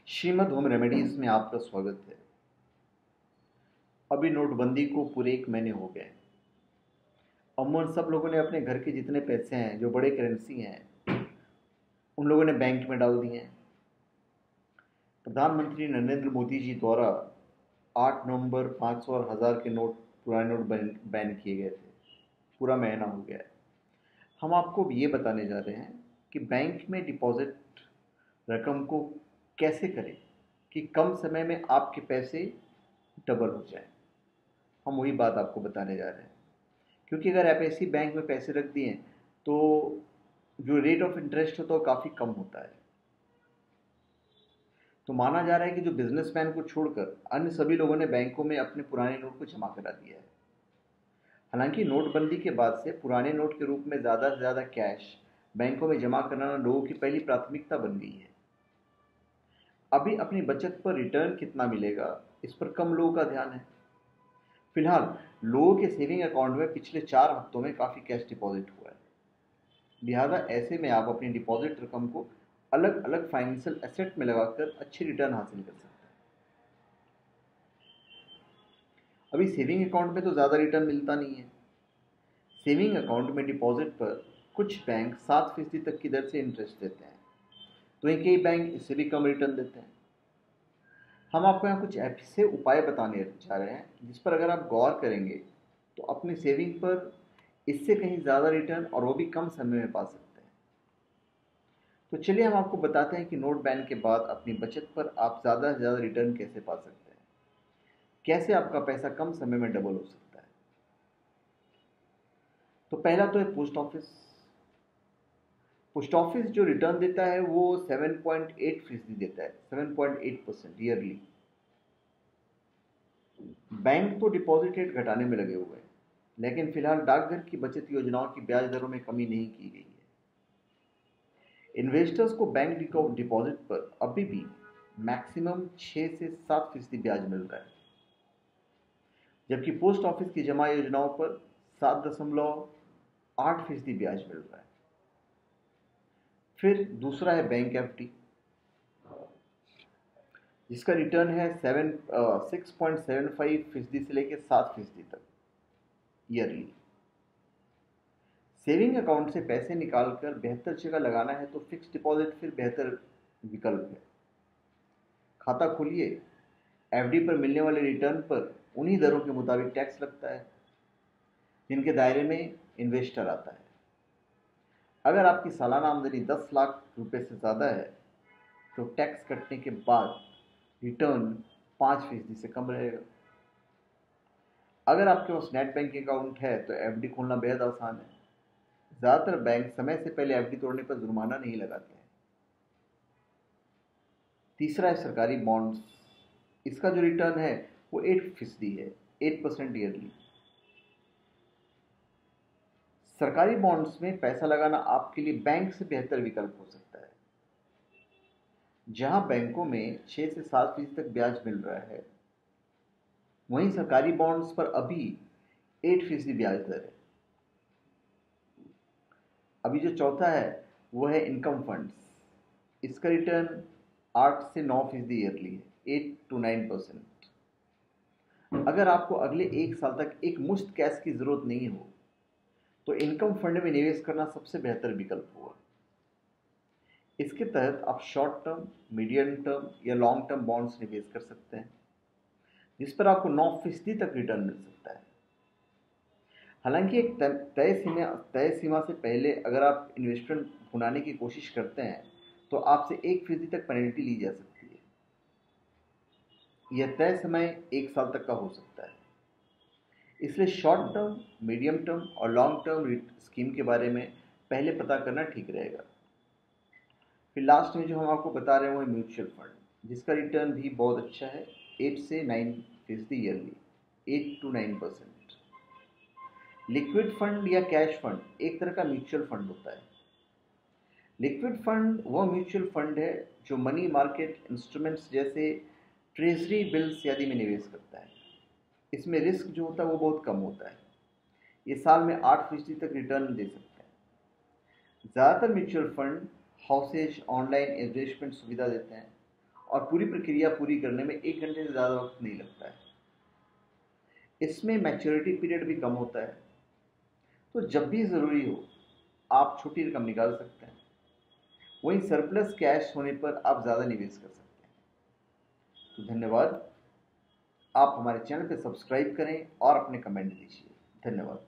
Shrimad home remedies में आपका स्वागत है। अभी नोटबंदी को पूरे 1 महीने हो गए। अमूमन सब लोगों ने अपने घर के जितने पैसे हैं, जो बड़े करेंसी हैं, उन लोगों ने बैंक में डाल दिए हैं। प्रधानमंत्री नरेंद्र मोदी जी द्वारा 8 नवंबर 500 और 1000 के नोट, पुराने नोट बैन किए गए थे। पूरा महीना हो गया है। हम आपको ये बताने जा रहे हैं कि बैंक में डिपॉजिट रकम को कैसे करें कि कम समय में आपके पैसे डबल हो जाए। हम वही बात आपको बताने जा रहे हैं, क्योंकि अगर आप ऐसी बैंक में पैसे रख दिए तो जो रेट ऑफ इंटरेस्ट होता है वो काफ़ी कम होता है। तो माना जा रहा है कि जो बिजनेसमैन को छोड़कर अन्य सभी लोगों ने बैंकों में अपने पुराने नोट को जमा करा दिया है। हालांकि नोटबंदी के बाद से पुराने नोट के रूप में ज़्यादा से ज़्यादा कैश बैंकों में जमा कराना लोगों की पहली प्राथमिकता बन गई है। अभी अपनी बचत पर रिटर्न कितना मिलेगा, इस पर कम लोगों का ध्यान है। फिलहाल लोगों के सेविंग अकाउंट में पिछले 4 हफ्तों में काफ़ी कैश डिपॉजिट हुआ है। लिहाजा ऐसे में आप अपनी डिपॉजिट रकम को अलग अलग फाइनेंशियल एसेट में लगाकर अच्छी रिटर्न हासिल कर सकते हैं। अभी सेविंग अकाउंट में तो ज़्यादा रिटर्न मिलता नहीं है। सेविंग अकाउंट में डिपॉजिट पर कुछ बैंक 7% तक की दर से इंटरेस्ट देते हैं, तो वहीं कई बैंक इससे भी कम रिटर्न देते हैं। हम आपको यहाँ कुछ ऐसे उपाय बताने जा रहे हैं जिस पर अगर आप गौर करेंगे तो अपनी सेविंग पर इससे कहीं ज़्यादा रिटर्न और वो भी कम समय में पा सकते हैं। तो चलिए हम आपको बताते हैं कि नोट बैन के बाद अपनी बचत पर आप ज़्यादा से ज़्यादा रिटर्न कैसे पा सकते हैं, कैसे आपका पैसा कम समय में डबल हो सकता है। तो पहला तो है पोस्ट ऑफिस। पोस्ट ऑफिस जो रिटर्न देता है वो 7.8% देता है, 7.8% ईयरली। बैंक तो डिपॉजिट रेट घटाने में लगे हुए हैं, लेकिन फिलहाल डाकघर की बचत योजनाओं की ब्याज दरों में कमी नहीं की गई है। इन्वेस्टर्स को बैंक डिपॉजिट पर अभी भी मैक्सिमम 6 से 7% ब्याज मिल रहा है, जबकि पोस्ट ऑफिस की जमा योजनाओं पर 7.8% ब्याज मिल रहा है। फिर दूसरा है बैंक एफडी, जिसका रिटर्न है 6.75% से लेकर 7% तक ईयरली। सेविंग अकाउंट से पैसे निकालकर बेहतर जगह लगाना है तो फिक्स डिपॉजिट फिर बेहतर विकल्प है। खाता खोलिए, एफडी पर मिलने वाले रिटर्न पर उन्हीं दरों के मुताबिक टैक्स लगता है जिनके दायरे में इन्वेस्टर आता है। अगर आपकी सालाना आमदनी 10 लाख रुपए से ज़्यादा है तो टैक्स कटने के बाद रिटर्न 5% से कम रहेगा। अगर आपके पास नेट बैंकिंग अकाउंट है तो एफडी खोलना बेहद आसान है। ज़्यादातर बैंक समय से पहले एफडी तोड़ने पर जुर्माना नहीं लगाते हैं। तीसरा है सरकारी बॉन्ड्स। इसका जो रिटर्न है वो 8% है, 8% ईयरली। सरकारी बॉन्ड्स में पैसा लगाना आपके लिए बैंक से बेहतर विकल्प हो सकता है। जहां बैंकों में 6 से 7% तक ब्याज मिल रहा है, वहीं सरकारी बॉन्ड्स पर अभी 8% ब्याज दर है। अभी जो चौथा है वो है इनकम फंड्स। इसका रिटर्न 8 से 9% ईयरली है, 8 to 9%। अगर आपको अगले 1 साल तक एक मुश्त कैश की जरूरत नहीं हो तो इनकम फंड में निवेश करना सबसे बेहतर विकल्प होगा। इसके तहत आप शॉर्ट टर्म, मीडियम टर्म या लॉन्ग टर्म बॉन्ड्स निवेश कर सकते हैं, जिस पर आपको 9% तक रिटर्न मिल सकता है। हालांकि एक तय सीमा से पहले अगर आप इन्वेस्टमेंट भुनाने की कोशिश करते हैं तो आपसे 1% तक पेनल्टी ली जा सकती है। यह तय समय 1 साल तक का हो सकता है। इसलिए शॉर्ट टर्म, मीडियम टर्म और लॉन्ग टर्म स्कीम के बारे में पहले पता करना ठीक रहेगा। फिर लास्ट में जो हम आपको बता रहे हैं वो है म्यूचुअल फंड, जिसका रिटर्न भी बहुत अच्छा है, 8 से 9% ईयरली, 8 to 9%। लिक्विड फंड या कैश फंड एक तरह का म्यूचुअल फंड होता है। लिक्विड फंड वह म्यूचुअल फंड है जो मनी मार्केट इंस्ट्रूमेंट्स जैसे ट्रेजरी बिल्स आदि में निवेश करता है। इसमें रिस्क जो होता है वो बहुत कम होता है। ये साल में 8% तक रिटर्न दे सकते हैं। ज़्यादातर mutual fund houses online investment सुविधा देते हैं और पूरी प्रक्रिया पूरी करने में 1 घंटे से ज़्यादा वक्त नहीं लगता है। इसमें मैच्योरिटी पीरियड भी कम होता है, तो जब भी ज़रूरी हो आप छोटी रकम निकाल सकते हैं। वहीं सरप्लस कैश होने पर आप ज़्यादा निवेश कर सकते हैं। तो धन्यवाद। आप हमारे चैनल पर सब्सक्राइब करें और अपने कमेंट दीजिए। धन्यवाद।